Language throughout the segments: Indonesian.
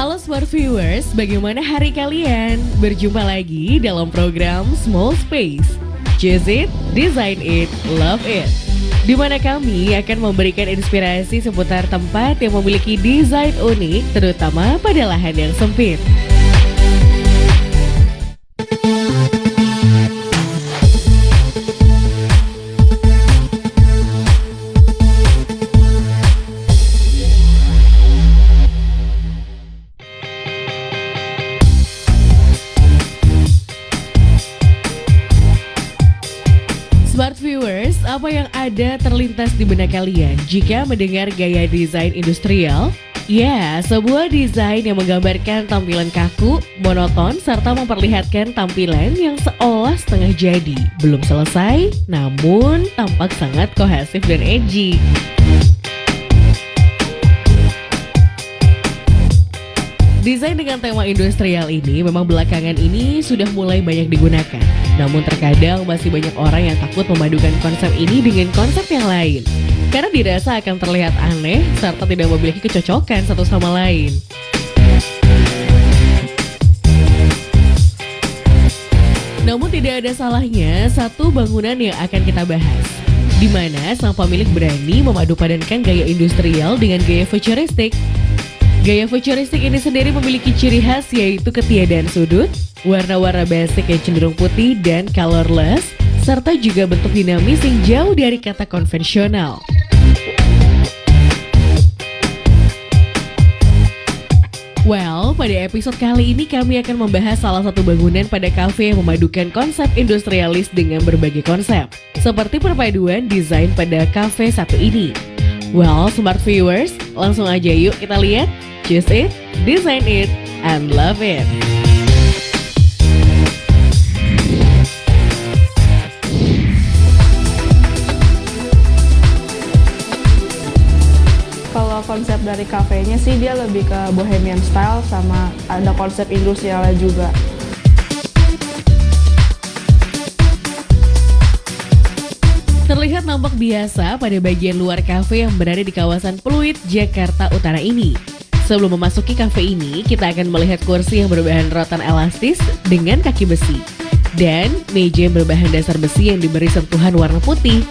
Halo Smart Viewers, bagaimana hari kalian? Berjumpa lagi dalam program Small Space. Choose it, design it, love it. Di mana kami akan memberikan inspirasi seputar tempat yang memiliki desain unik, terutama pada lahan yang sempit. Smart Viewers, apa yang ada terlintas di benak kalian jika mendengar gaya desain industrial? Ya, sebuah desain yang menggambarkan tampilan kaku, monoton, serta memperlihatkan tampilan yang seolah setengah jadi. Belum selesai, namun tampak sangat kohesif dan edgy. Desain dengan tema industrial ini memang belakangan ini sudah mulai banyak digunakan. Namun terkadang masih banyak orang yang takut memadukan konsep ini dengan konsep yang lain. Karena dirasa akan terlihat aneh serta tidak memiliki kecocokan satu sama lain. Namun tidak ada salahnya satu bangunan yang akan kita bahas, di mana sang pemilik berani memadupadankan gaya industrial dengan gaya futuristik. Gaya futuristik ini sendiri memiliki ciri khas yaitu ketiadaan sudut, warna-warna basic yang cenderung putih dan colorless, serta juga bentuk dinamis yang jauh dari kata konvensional. Well, pada episode kali ini kami akan membahas salah satu bangunan pada kafe yang memadukan konsep industrialis dengan berbagai konsep, seperti perpaduan desain pada kafe satu ini. Well, Smart Viewers, langsung aja yuk kita lihat. Choose it, design it, and love it. Kalau konsep dari kafenya sih dia lebih ke bohemian style sama ada konsep industrialnya juga. Terlihat nampak biasa pada bagian luar kafe yang berada di kawasan Pluit, Jakarta Utara ini. Sebelum memasuki kafe ini, kita akan melihat kursi yang berbahan rotan elastis dengan kaki besi. Dan meja yang berbahan dasar besi yang diberi sentuhan warna putih.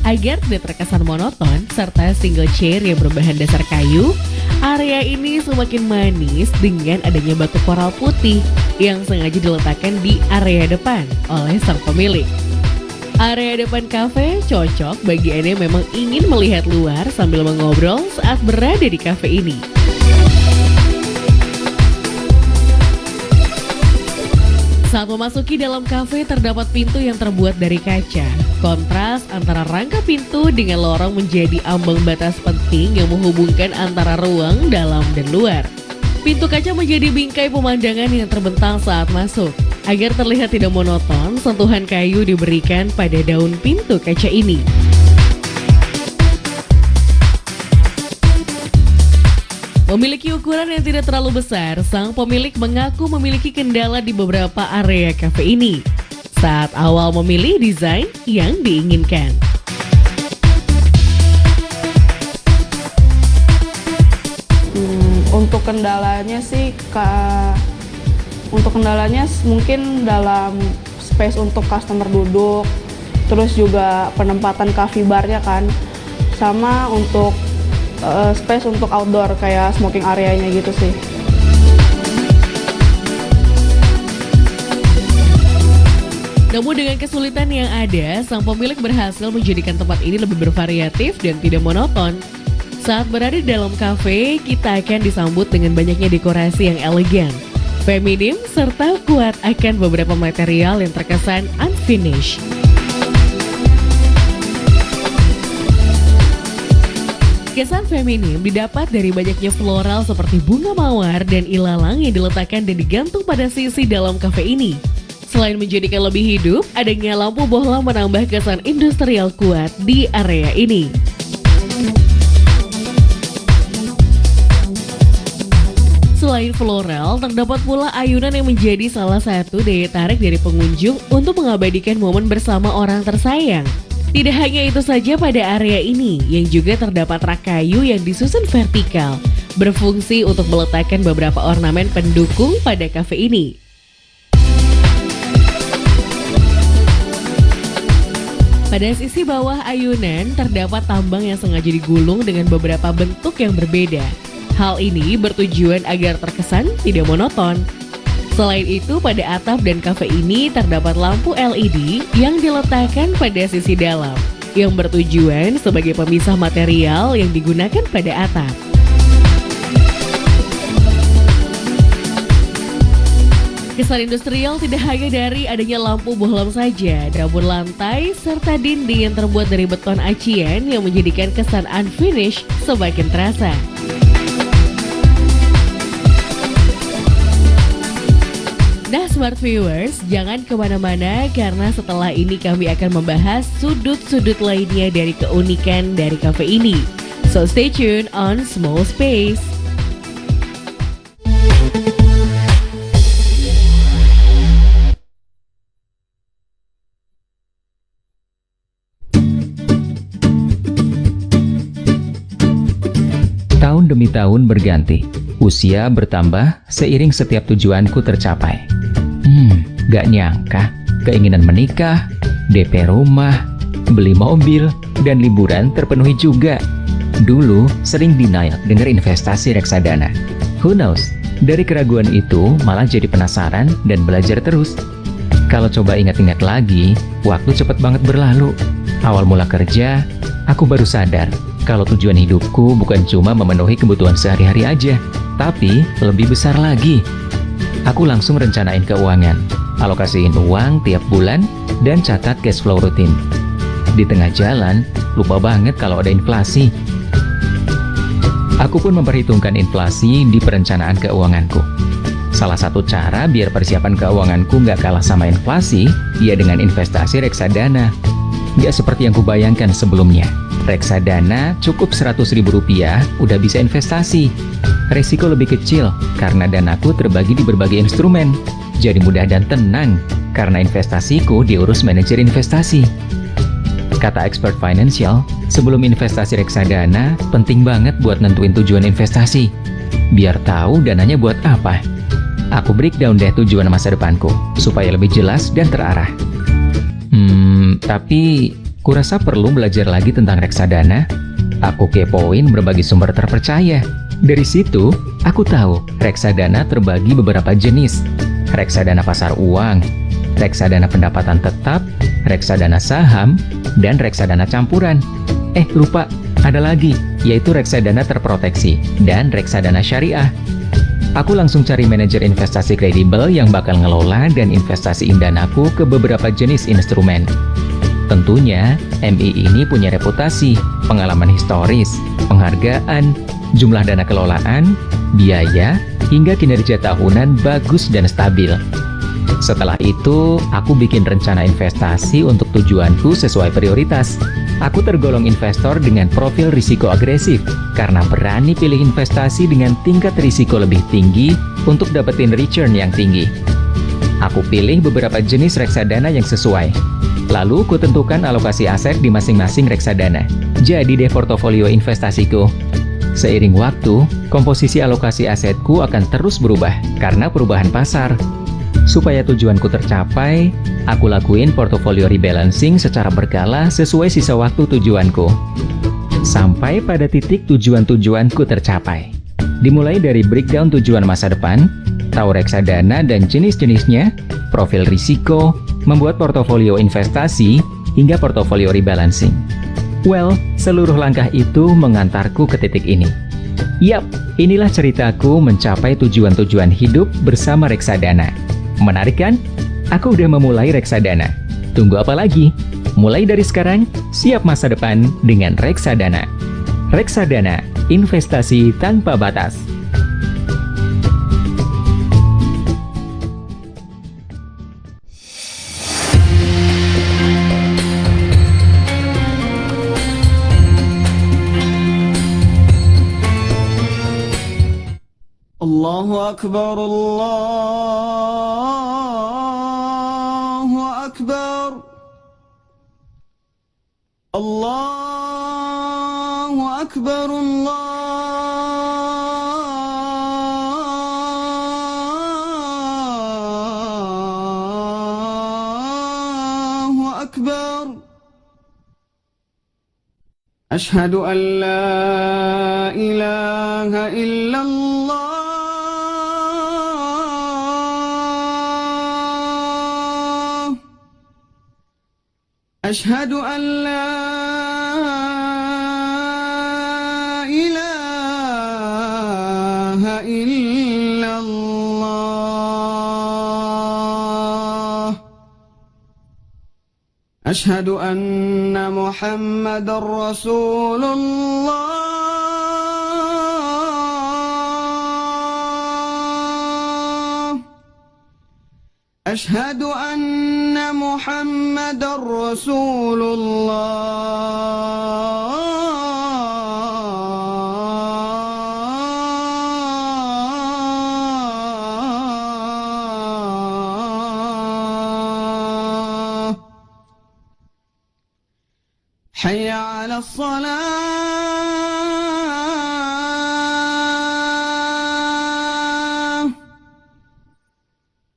Agar tidak terkesan monoton, serta single chair yang berbahan dasar kayu, area ini semakin manis dengan adanya batu koral putih yang sengaja diletakkan di area depan oleh sang pemilik. Area depan kafe cocok bagi Anda yang memang ingin melihat luar sambil mengobrol saat berada di kafe ini. Saat memasuki dalam kafe terdapat pintu yang terbuat dari kaca. Kontras antara rangka pintu dengan lorong menjadi ambang batas penting yang menghubungkan antara ruang dalam dan luar. Pintu kaca menjadi bingkai pemandangan yang terbentang saat masuk. Agar terlihat tidak monoton, sentuhan kayu diberikan pada daun pintu kaca ini. Memiliki ukuran yang tidak terlalu besar, sang pemilik mengaku memiliki kendala di beberapa area kafe ini saat awal memilih desain yang diinginkan. Untuk kendalanya sih mungkin dalam space untuk customer duduk, terus juga penempatan coffee barnya kan, sama untuk space untuk outdoor kayak smoking areanya gitu sih. Namun dengan kesulitan yang ada, sang pemilik berhasil menjadikan tempat ini lebih bervariatif dan tidak monoton. Saat berada di dalam kafe, kita akan disambut dengan banyaknya dekorasi yang elegan, feminim, serta kuat akan beberapa material yang terkesan unfinished. Kesan feminim didapat dari banyaknya floral seperti bunga mawar dan ilalang yang diletakkan dan digantung pada sisi dalam kafe ini. Selain menjadikan lebih hidup, adanya lampu bohlam menambah kesan industrial kuat di area ini. Selain floral, terdapat pula ayunan yang menjadi salah satu daya tarik dari pengunjung untuk mengabadikan momen bersama orang tersayang. Tidak hanya itu saja, pada area ini yang juga terdapat rak kayu yang disusun vertikal, berfungsi untuk meletakkan beberapa ornamen pendukung pada kafe ini. Pada sisi bawah ayunan terdapat tambang yang sengaja digulung dengan beberapa bentuk yang berbeda. Hal ini bertujuan agar terkesan tidak monoton. Selain itu, pada atap dan kafe ini terdapat lampu LED yang diletakkan pada sisi dalam, yang bertujuan sebagai pemisah material yang digunakan pada atap. Kesan industrial tidak hanya dari adanya lampu bohlam saja, namun lantai serta dinding yang terbuat dari beton acian yang menjadikan kesan unfinished semakin terasa. Nah, Smart Viewers, jangan kemana-mana karena setelah ini kami akan membahas sudut-sudut lainnya dari keunikan dari kafe ini. So stay tuned on Small Space. Tahun demi tahun berganti, usia bertambah seiring setiap tujuanku tercapai. Gak nyangka, keinginan menikah, DP rumah, beli mobil, dan liburan terpenuhi juga. Dulu sering denial dengar investasi reksadana. Who knows, dari keraguan itu malah jadi penasaran dan belajar terus. Kalau coba ingat-ingat lagi, waktu cepat banget berlalu. Awal mula kerja, aku baru sadar kalau tujuan hidupku bukan cuma memenuhi kebutuhan sehari-hari aja, tapi lebih besar lagi. Aku langsung rencanain keuangan, alokasiin uang tiap bulan, dan catat cash flow rutin. Di tengah jalan, lupa banget kalau ada inflasi. Aku pun memperhitungkan inflasi di perencanaan keuanganku. Salah satu cara biar persiapan keuanganku nggak kalah sama inflasi, ya dengan investasi reksadana. Nggak seperti yang kubayangkan sebelumnya. Reksadana cukup Rp100.000 udah bisa investasi. Resiko lebih kecil karena danaku terbagi di berbagai instrumen. Jadi mudah dan tenang karena investasiku diurus manajer investasi. Kata expert financial, sebelum investasi reksadana, penting banget buat nentuin tujuan investasi. Biar tahu dananya buat apa. Aku breakdown deh tujuan masa depanku, supaya lebih jelas dan terarah. Tapi kurasa perlu belajar lagi tentang reksadana. Aku kepoin berbagai sumber terpercaya. Dari situ, aku tahu reksadana terbagi beberapa jenis. Reksadana pasar uang, reksadana pendapatan tetap, reksadana saham, dan reksadana campuran. Lupa, ada lagi, yaitu reksadana terproteksi dan reksadana syariah. Aku langsung cari manajer investasi kredibel yang bakal ngelola dan investasiin danaku ke beberapa jenis instrumen. Tentunya, MI ini punya reputasi, pengalaman historis, penghargaan, jumlah dana kelolaan, biaya, hingga kinerja tahunan bagus dan stabil. Setelah itu, aku bikin rencana investasi untuk tujuanku sesuai prioritas. Aku tergolong investor dengan profil risiko agresif, karena berani pilih investasi dengan tingkat risiko lebih tinggi untuk dapetin return yang tinggi. Aku pilih beberapa jenis reksadana yang sesuai. Lalu, kutentukan alokasi aset di masing-masing reksadana. Jadi deh portofolio investasiku. Seiring waktu, komposisi alokasi asetku akan terus berubah karena perubahan pasar. Supaya tujuanku tercapai, aku lakuin portofolio rebalancing secara berkala sesuai sisa waktu tujuanku. Sampai pada titik tujuan-tujuanku tercapai. Dimulai dari breakdown tujuan masa depan, tahu reksadana dan jenis-jenisnya, profil risiko, membuat portofolio investasi, hingga portofolio rebalancing. Well, seluruh langkah itu mengantarku ke titik ini. Yap, inilah ceritaku mencapai tujuan-tujuan hidup bersama reksadana. Menarik kan? Aku udah memulai reksadana. Tunggu apa lagi? Mulai dari sekarang, siap masa depan dengan reksadana. Reksadana, investasi tanpa batas. Allahu Akbar, Allahu Akbar. الله أكبر الله أكبر أشهد أن لا إله إلا الله أشهد أن لا إله إلا الله أشهد أن محمد رسول الله أشهد أن محمد رسول الله حي على الصلاة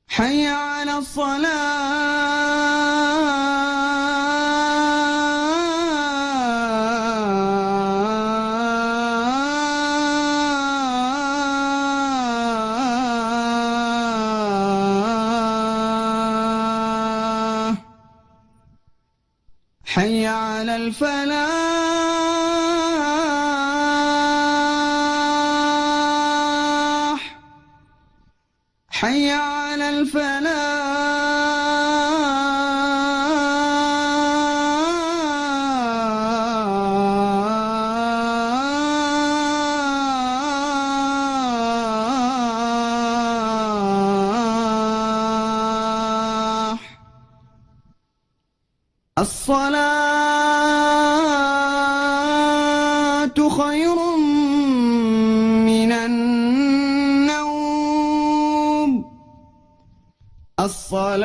حي على الصلاة حي على الفلاح حي على الفلاح الصلاة خير من النوم الصلاة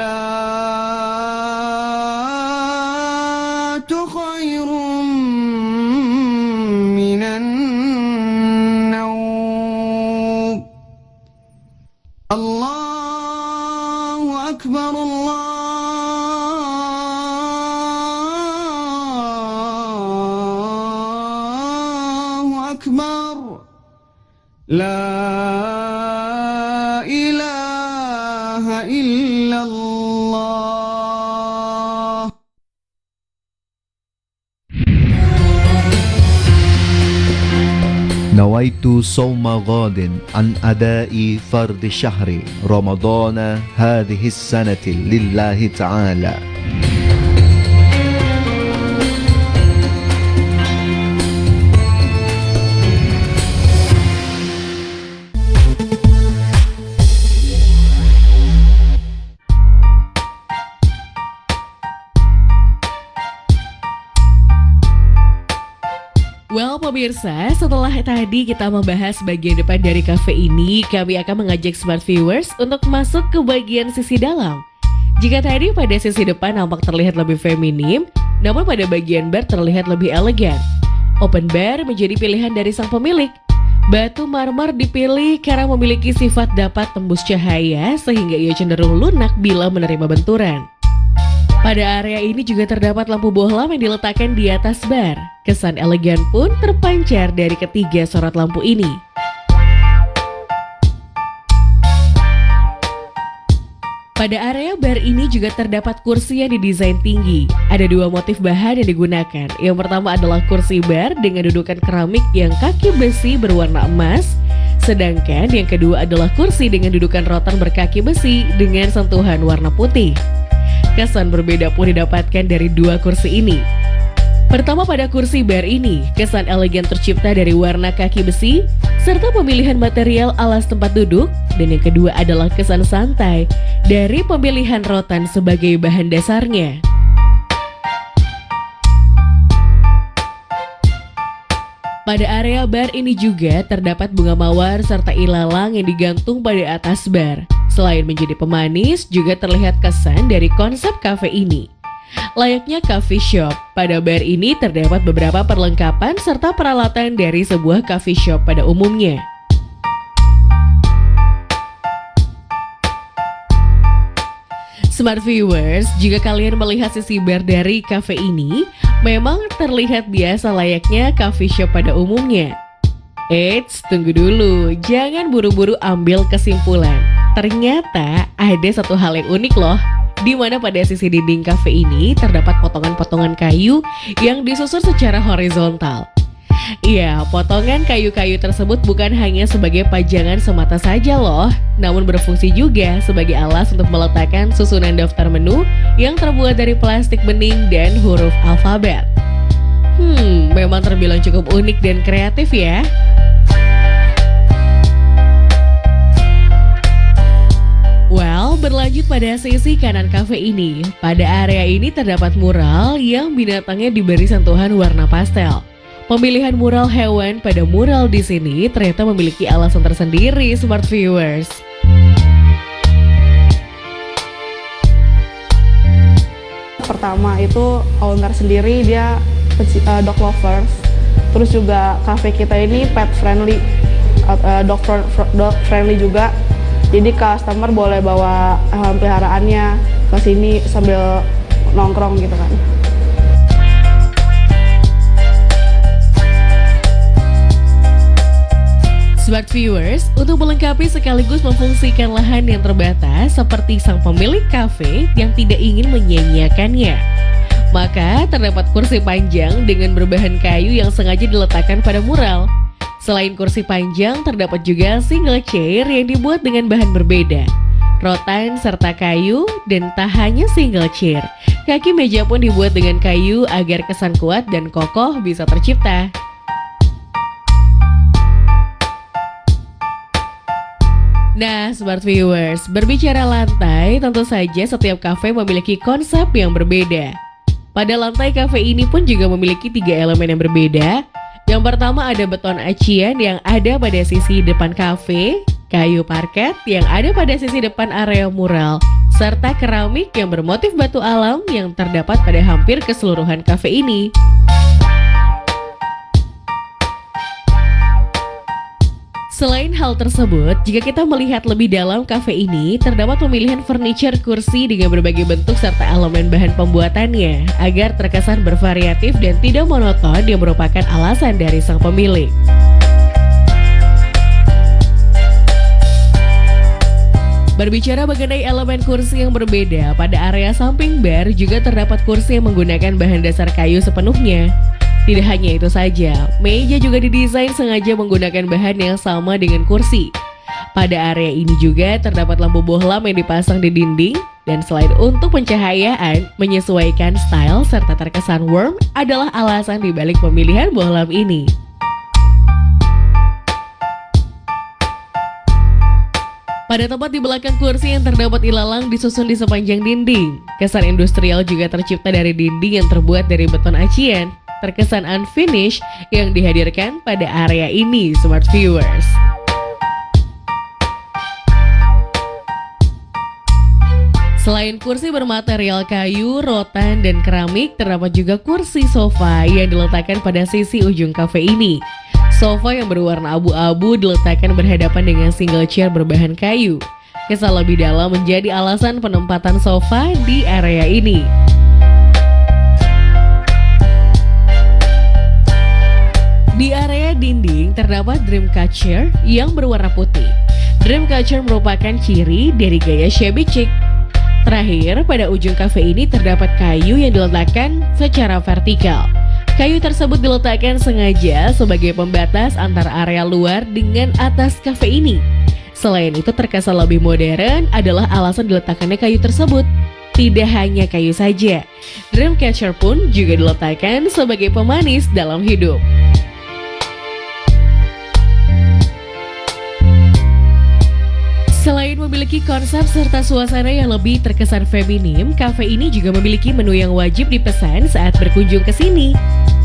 خير من النوم الله أكبر الله أكبر لا إله إلا الله نويت صوم غاد عن أداء فرض شهر رمضان هذه السنة لله تعالى. Well pemirsa, setelah tadi kita membahas bagian depan dari cafe ini, kami akan mengajak smart viewers untuk masuk ke bagian sisi dalam. Jika tadi pada sisi depan nampak terlihat lebih feminim, namun pada bagian bar terlihat lebih elegan. Open bar menjadi pilihan dari sang pemilik. Batu marmer dipilih karena memiliki sifat dapat tembus cahaya sehingga ia cenderung lunak bila menerima benturan. Pada area ini juga terdapat lampu bohlam yang diletakkan di atas bar. Kesan elegan pun terpancar dari ketiga sorot lampu ini. Pada area bar ini juga terdapat kursi yang didesain tinggi. Ada dua motif bahan yang digunakan. Yang pertama adalah kursi bar dengan dudukan keramik yang kaki besi berwarna emas. Sedangkan yang kedua adalah kursi dengan dudukan rotan berkaki besi dengan sentuhan warna putih. Kesan berbeda pun didapatkan dari dua kursi ini. Pertama pada kursi bar ini, kesan elegan tercipta dari warna kaki besi serta pemilihan material alas tempat duduk. Dan yang kedua adalah kesan santai dari pemilihan rotan sebagai bahan dasarnya. Pada area bar ini juga terdapat bunga mawar serta ilalang yang digantung pada atas bar. Selain menjadi pemanis, juga terlihat kesan dari konsep kafe ini. Layaknya coffee shop, pada bar ini terdapat beberapa perlengkapan serta peralatan dari sebuah coffee shop pada umumnya. Smart viewers, jika kalian melihat sisi bar dari cafe ini, memang terlihat biasa layaknya coffee shop pada umumnya. Eits, tunggu dulu, jangan buru-buru ambil kesimpulan. Ternyata ada satu hal yang unik loh, di mana pada sisi dinding cafe ini terdapat potongan-potongan kayu yang disusun secara horizontal. Iya, potongan kayu-kayu tersebut bukan hanya sebagai pajangan semata saja loh, namun berfungsi juga sebagai alas untuk meletakkan susunan daftar menu yang terbuat dari plastik bening dan huruf alfabet. Memang terbilang cukup unik dan kreatif ya. Well, berlanjut pada sisi kanan cafe ini. Pada area ini terdapat mural yang binatangnya diberi sentuhan warna pastel. Pemilihan mural hewan pada mural di sini ternyata memiliki alasan tersendiri, smart viewers. Pertama itu owner sendiri dia dog lovers. Terus juga cafe kita ini pet friendly, dog friendly juga. Jadi customer boleh bawa hewan peliharaannya ke sini sambil nongkrong gitu kan. Smart viewers, untuk melengkapi sekaligus memfungsikan lahan yang terbatas seperti sang pemilik kafe yang tidak ingin menyia-nyiakannya, maka terdapat kursi panjang dengan berbahan kayu yang sengaja diletakkan pada mural. Selain kursi panjang, terdapat juga single chair yang dibuat dengan bahan berbeda, rotan serta kayu, dan tak hanya single chair, kaki meja pun dibuat dengan kayu agar kesan kuat dan kokoh bisa tercipta. Nah, smart viewers, berbicara lantai, tentu saja setiap kafe memiliki konsep yang berbeda. Pada lantai kafe ini pun juga memiliki 3 elemen yang berbeda. Yang pertama ada beton acian yang ada pada sisi depan kafe, kayu parket yang ada pada sisi depan area mural, serta keramik yang bermotif batu alam yang terdapat pada hampir keseluruhan kafe ini. Selain hal tersebut, jika kita melihat lebih dalam kafe ini, terdapat pemilihan furniture kursi dengan berbagai bentuk serta elemen bahan pembuatannya agar terkesan bervariatif dan tidak monoton yang merupakan alasan dari sang pemilik. Berbicara mengenai elemen kursi yang berbeda, pada area samping bar juga terdapat kursi yang menggunakan bahan dasar kayu sepenuhnya. Tidak hanya itu saja, meja juga didesain sengaja menggunakan bahan yang sama dengan kursi. Pada area ini juga terdapat lampu bohlam yang dipasang di dinding, dan selain untuk pencahayaan, menyesuaikan style serta terkesan warm adalah alasan dibalik pemilihan bohlam ini. Pada tempat di belakang kursi yang terdapat ilalang disusun di sepanjang dinding. Kesan industrial juga tercipta dari dinding yang terbuat dari beton acian. Terkesan unfinished yang dihadirkan pada area ini, smart viewers. Selain kursi bermaterial kayu, rotan, dan keramik, terdapat juga kursi sofa yang diletakkan pada sisi ujung kafe ini. Sofa yang berwarna abu-abu diletakkan berhadapan dengan single chair berbahan kayu. Kesan lebih dalam menjadi alasan penempatan sofa di area ini. Di area dinding terdapat dreamcatcher yang berwarna putih. Dreamcatcher merupakan ciri dari gaya shabby chic. Terakhir, pada ujung kafe ini terdapat kayu yang diletakkan secara vertikal. Kayu tersebut diletakkan sengaja sebagai pembatas antara area luar dengan atas kafe ini. Selain itu, terkesan lebih modern adalah alasan diletakkannya kayu tersebut. Tidak hanya kayu saja, dreamcatcher pun juga diletakkan sebagai pemanis dalam hidup. Selain memiliki konsep serta suasana yang lebih terkesan feminim, kafe ini juga memiliki menu yang wajib dipesan saat berkunjung ke sini.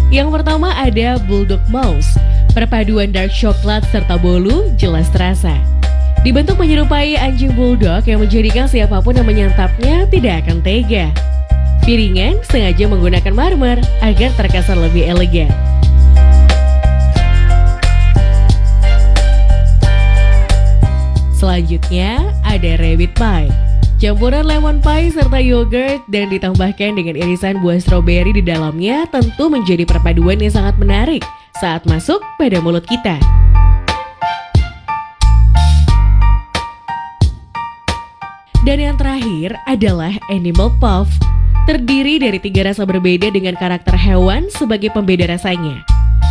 Yang pertama ada Bulldog Mouse, perpaduan dark coklat serta bolu jelas terasa. Dibentuk menyerupai anjing bulldog yang menjadikan siapapun yang menyantapnya tidak akan tega. Piringan sengaja menggunakan marmer agar terkesan lebih elegan. Selanjutnya ada rabbit pie. Campuran lemon pie serta yogurt dan ditambahkan dengan irisan buah stroberi di dalamnya tentu menjadi perpaduan yang sangat menarik saat masuk pada mulut kita. Dan yang terakhir adalah animal puff. Terdiri dari 3 rasa berbeda dengan karakter hewan sebagai pembeda rasanya.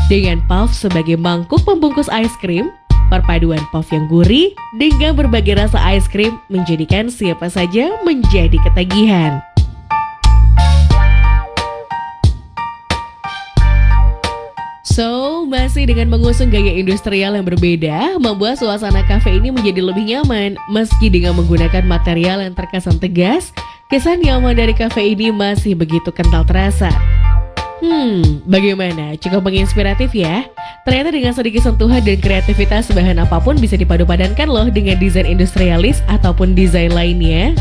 Dengan puff sebagai mangkuk pembungkus es krim, perpaduan puff yang gurih dengan berbagai rasa es krim menjadikan siapa saja menjadi ketagihan. So, masih dengan mengusung gaya industrial yang berbeda, membuat suasana kafe ini menjadi lebih nyaman. Meski dengan menggunakan material yang terkesan tegas, kesan nyaman dari kafe ini masih begitu kental terasa. Bagaimana? Cukup menginspiratif ya? Ternyata dengan sedikit sentuhan dan kreativitas bahan apapun bisa dipadu-padankan loh dengan desain industrialis ataupun desain lainnya.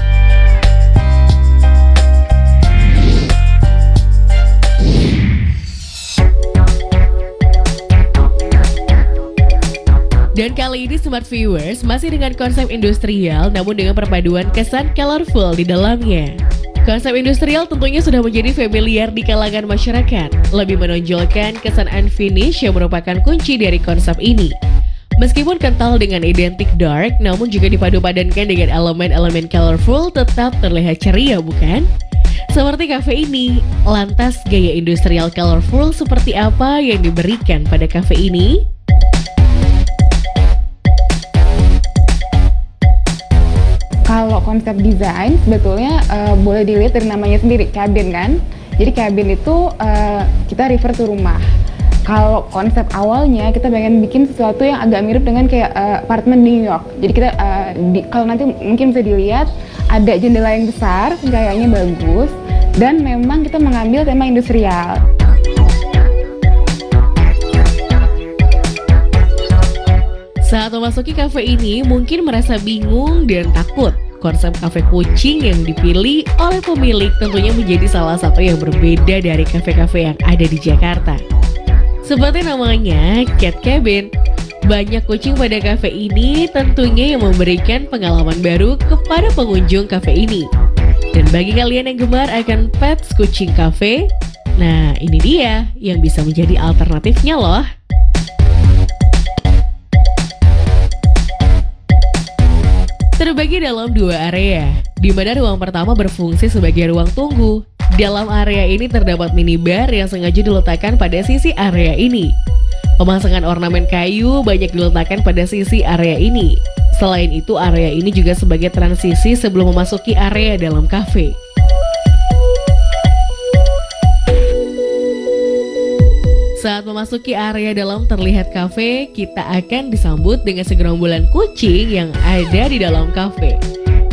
Dan kali ini Smart Viewers masih dengan konsep industrial namun dengan perpaduan kesan colorful di dalamnya. Konsep industrial tentunya sudah menjadi familiar di kalangan masyarakat, lebih menonjolkan kesan unfinished yang merupakan kunci dari konsep ini. Meskipun kental dengan identik dark, namun juga dipadu-padankan dengan elemen-elemen colorful tetap terlihat ceria, bukan? Seperti kafe ini, lantas gaya industrial colorful seperti apa yang diberikan pada kafe ini? Kalau konsep desain sebetulnya boleh dilihat dari namanya sendiri, cabin kan. Jadi cabin itu kita refer to rumah. Kalau konsep awalnya kita pengen bikin sesuatu yang agak mirip dengan kayak apartemen New York. Jadi kita kalau nanti mungkin bisa dilihat ada jendela yang besar, gayanya bagus, dan memang kita mengambil tema industrial. Saat memasuki kafe ini mungkin merasa bingung dan takut. Konsep kafe kucing yang dipilih oleh pemilik tentunya menjadi salah satu yang berbeda dari kafe-kafe yang ada di Jakarta. Seperti namanya, Cat Cabin. Banyak kucing pada kafe ini tentunya yang memberikan pengalaman baru kepada pengunjung kafe ini. Dan bagi kalian yang gemar akan pets kucing kafe, nah ini dia yang bisa menjadi alternatifnya loh. Terbagi dalam 2 area, di mana ruang pertama berfungsi sebagai ruang tunggu. Dalam area ini terdapat minibar yang sengaja diletakkan pada sisi area ini. Pemasangan ornamen kayu banyak diletakkan pada sisi area ini. Selain itu, area ini juga sebagai transisi sebelum memasuki area dalam kafe. Saat memasuki area dalam terlihat kafe, kita akan disambut dengan segerombolan kucing yang ada di dalam kafe.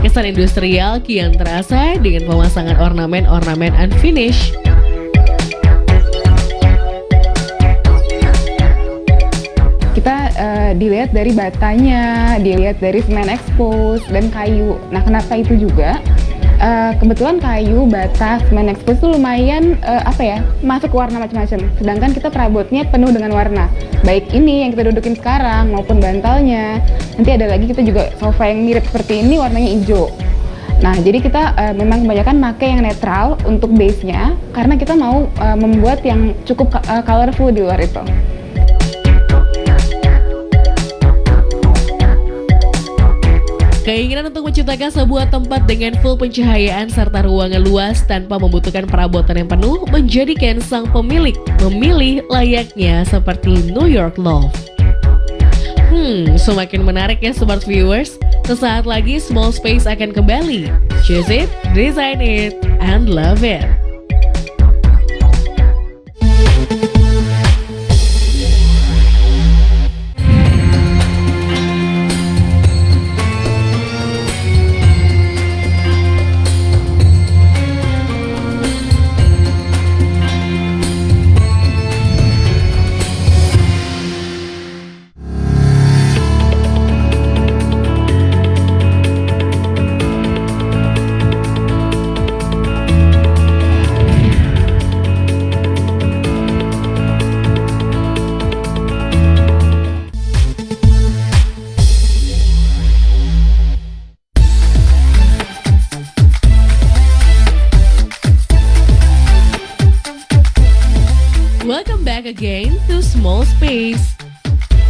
Kesan industrial kian terasa dengan pemasangan ornamen-ornamen unfinished. Kita dilihat dari batanya, dilihat dari semen expose dan kayu. Nah, kenapa itu juga? Kebetulan kayu, bata, semen expose itu lumayan masuk ke warna macam-macam. Sedangkan kita perabotnya penuh dengan warna. Baik ini yang kita dudukin sekarang maupun bantalnya. Nanti ada lagi kita juga sofa yang mirip seperti ini warnanya hijau. Nah, jadi kita memang kebanyakan pakai yang netral untuk base-nya karena kita mau membuat yang cukup colorful di luar itu. Keinginan untuk menciptakan sebuah tempat dengan full pencahayaan serta ruangan luas tanpa membutuhkan perabotan yang penuh menjadikan sang pemilik memilih layaknya seperti New York Loft. Semakin menarik ya Smart Viewers. Sesaat lagi Small Space akan kembali. Choose it, design it, and love it. Welcome back again to Small Space.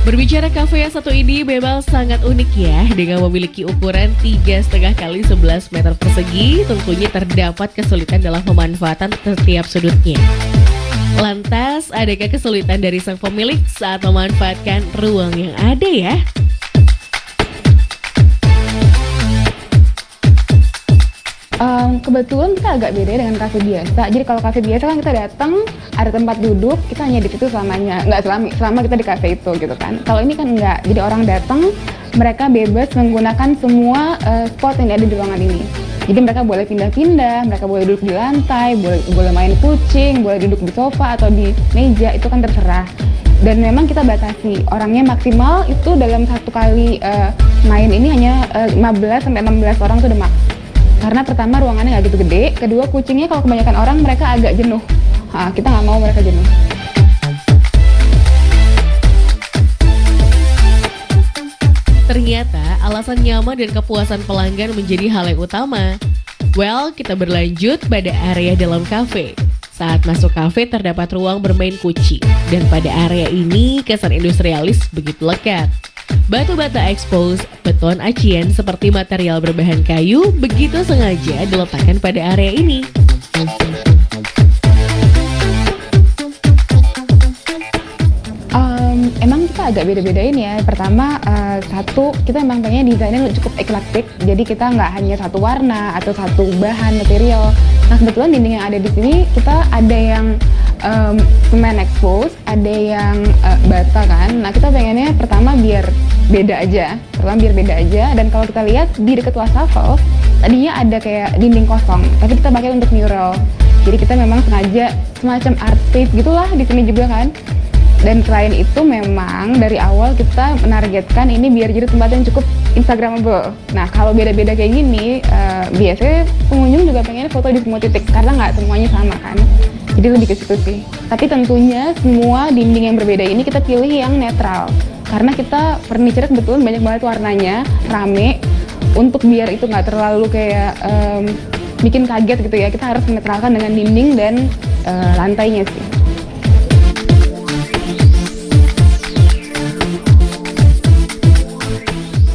Berbicara kafe yang satu ini memang sangat unik ya. Dengan memiliki ukuran 3,5 kali 11 meter persegi, tentunya terdapat kesulitan dalam pemanfaatan setiap sudutnya. Lantas, adakah kesulitan dari sang pemilik saat memanfaatkan ruang yang ada ya? Kebetulan kita agak beda dengan kafe biasa. Jadi kalau kafe biasa kan kita datang, ada tempat duduk, kita hanya di situ selamanya. Nggak selama kita di kafe itu gitu kan. Kalau ini kan enggak. Jadi orang datang, mereka bebas menggunakan semua spot yang ada di ruangan ini. Jadi mereka boleh pindah-pindah, mereka boleh duduk di lantai, boleh main kucing, boleh duduk di sofa atau di meja, itu kan terserah. Dan memang kita batasi, orangnya maksimal itu dalam satu kali main ini hanya 15-16 orang itu udah maks. Karena pertama ruangannya nggak gitu gede, kedua kucingnya kalau kebanyakan orang mereka agak jenuh. Kita nggak mau mereka jenuh. Ternyata alasan nyaman dan kepuasan pelanggan menjadi hal yang utama. Well, kita berlanjut pada area dalam kafe. Saat masuk kafe terdapat ruang bermain kucing. Dan pada area ini kesan industrialis begitu lekat. Batu bata expose, beton acian seperti material berbahan kayu begitu sengaja diletakkan pada area ini. Emang kita agak beda-bedain ya. Pertama, satu, kita emang pengen desainnya cukup eklektik. Jadi kita nggak hanya satu warna atau satu bahan material. Nah kebetulan dinding yang ada di sini kita ada yang semen expose, ada yang bata kan. Nah kita pengennya pertama biar beda aja. Dan kalau kita lihat di dekat wastafel, tadinya ada kayak dinding kosong, tapi kita pakai untuk mural. Jadi kita memang sengaja semacam art space gitulah di sini juga kan. Dan selain itu memang dari awal kita menargetkan ini biar jadi tempat yang cukup instagramable. Nah kalau beda-beda kayak gini, biasanya pengunjung juga pengen foto di semua titik karena nggak semuanya sama kan. Jadi lebih ke situ sih. Tapi tentunya semua dinding yang berbeda ini kita pilih yang netral. Karena kita furniture kebetulan banyak banget warnanya, rame. Untuk biar itu nggak terlalu kayak bikin kaget gitu ya, kita harus menetralkan dengan dinding dan lantainya sih.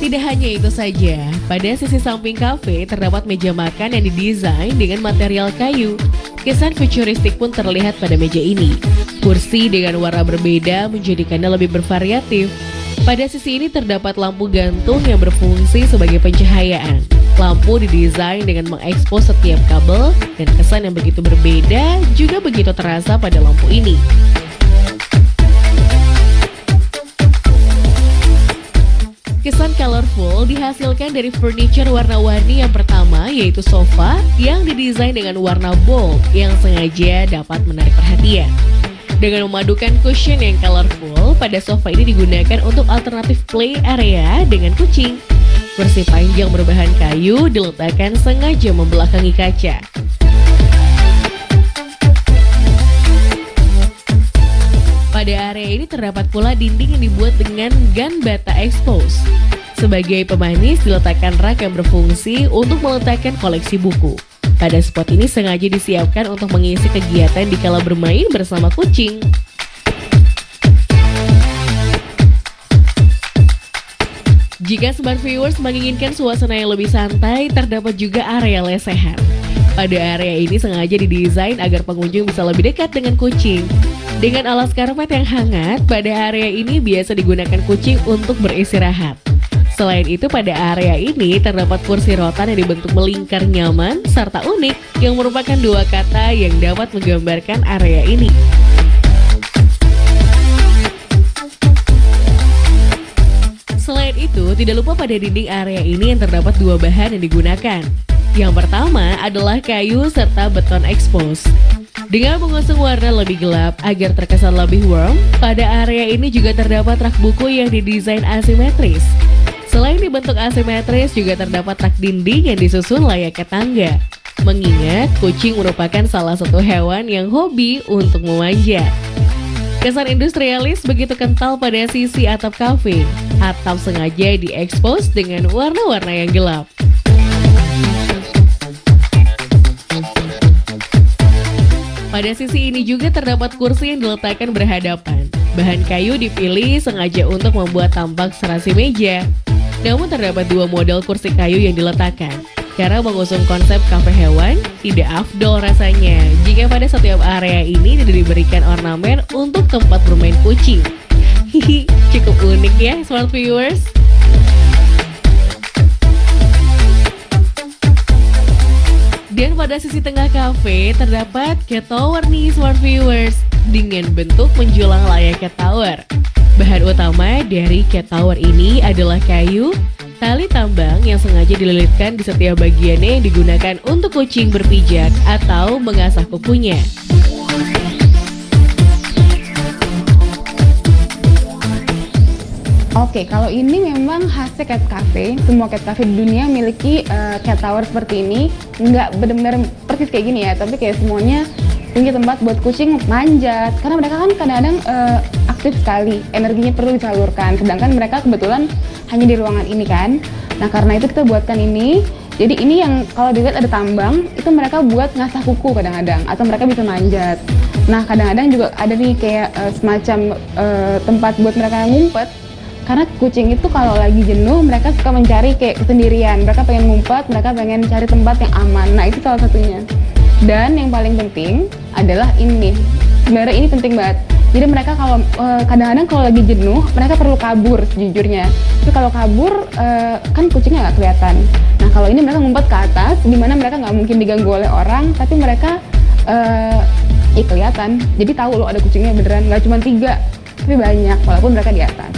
Tidak hanya itu saja, pada sisi samping kafe terdapat meja makan yang didesain dengan material kayu. Kesan futuristik pun terlihat pada meja ini. Kursi dengan warna berbeda menjadikannya lebih bervariatif. Pada sisi ini terdapat lampu gantung yang berfungsi sebagai pencahayaan. Lampu didesain dengan mengekspos setiap kabel dan kesan yang begitu berbeda juga begitu terasa pada lampu ini. Kesan colorful dihasilkan dari furniture warna-warni yang pertama yaitu sofa yang didesain dengan warna bold yang sengaja dapat menarik perhatian. Dengan memadukan cushion yang colorful, pada sofa ini digunakan untuk alternatif play area dengan kucing. Kursi panjang berbahan kayu diletakkan sengaja membelakangi kaca. Pada area ini terdapat pula dinding yang dibuat dengan gun bata expose. Sebagai pemanis diletakkan rak yang berfungsi untuk meletakkan koleksi buku. Pada spot ini sengaja disiapkan untuk mengisi kegiatan di kala bermain bersama kucing. Jika smart viewers menginginkan suasana yang lebih santai, terdapat juga area lesehan. Pada area ini sengaja didesain agar pengunjung bisa lebih dekat dengan kucing. Dengan alas karpet yang hangat, pada area ini biasa digunakan kucing untuk beristirahat. Selain itu, pada area ini terdapat kursi rotan yang dibentuk melingkar nyaman serta unik yang merupakan dua kata yang dapat menggambarkan area ini. Selain itu, tidak lupa pada dinding area ini yang terdapat dua bahan yang digunakan. Yang pertama adalah kayu serta beton expose. Dengan mengusung warna lebih gelap agar terkesan lebih warm, pada area ini juga terdapat rak buku yang didesain asimetris. Selain dibentuk asimetris, juga terdapat rak dinding yang disusun layaknya tangga. Mengingat kucing merupakan salah satu hewan yang hobi untuk memanjat. Kesan industrialis begitu kental pada sisi atap kafe. Atap sengaja diekspos dengan warna-warna yang gelap. Pada sisi ini juga terdapat kursi yang diletakkan berhadapan. Bahan kayu dipilih sengaja untuk membuat tampak serasi meja. Namun terdapat dua model kursi kayu yang diletakkan. Karena mengusung konsep kafe hewan, tidak afdol rasanya jika pada setiap area ini tidak diberikan ornamen untuk tempat bermain kucing. Hihi, cukup unik ya Smart Viewers. Dan pada sisi tengah kafe terdapat cat tower nih Smart Viewers dengan bentuk menjulang layaknya tower. Bahan utama dari cat tower ini adalah kayu, tali tambang yang sengaja dililitkan di setiap bagiannya yang digunakan untuk kucing berpijak atau mengasah kukunya. Oke, kalau ini memang khasnya cat cafe. Semua cat cafe di dunia memiliki cat tower seperti ini. Nggak benar-benar persis kayak gini ya, tapi kayak semuanya punya tempat buat kucing manjat. Karena mereka kan kadang-kadang aktif sekali, energinya perlu disalurkan. Sedangkan mereka kebetulan hanya di ruangan ini kan. Nah, karena itu kita buatkan ini. Jadi ini yang kalau dilihat ada tambang, itu mereka buat ngasah kuku kadang-kadang, atau mereka bisa manjat. Nah, kadang-kadang juga ada nih kayak semacam tempat buat mereka ngumpet. Karena kucing itu kalau lagi jenuh, mereka suka mencari kayak kesendirian. Mereka pengen ngumpet, mereka pengen cari tempat yang aman. Nah, itu salah satunya. Dan yang paling penting adalah ini. Sebenarnya ini penting banget. Jadi mereka kalau kadang-kadang kalau lagi jenuh, mereka perlu kabur sejujurnya. Tapi kalau kabur, kan kucingnya nggak kelihatan. Nah, kalau ini mereka ngumpet ke atas, di mana mereka nggak mungkin diganggu oleh orang, tapi mereka ya kelihatan. Jadi tahu loh ada kucingnya beneran. Nggak cuma 3, tapi banyak, walaupun mereka di atas.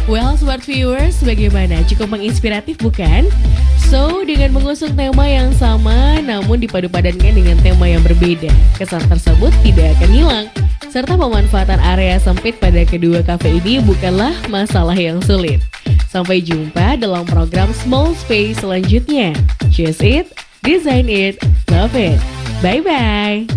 Well, Smart Viewers, bagaimana? Cukup menginspiratif bukan? So, dengan mengusung tema yang sama namun dipadu-padankan dengan tema yang berbeda, kesan tersebut tidak akan hilang. Serta pemanfaatan area sempit pada kedua kafe ini bukanlah masalah yang sulit. Sampai jumpa dalam program Small Space selanjutnya. Choose it, design it, love it. Bye-bye!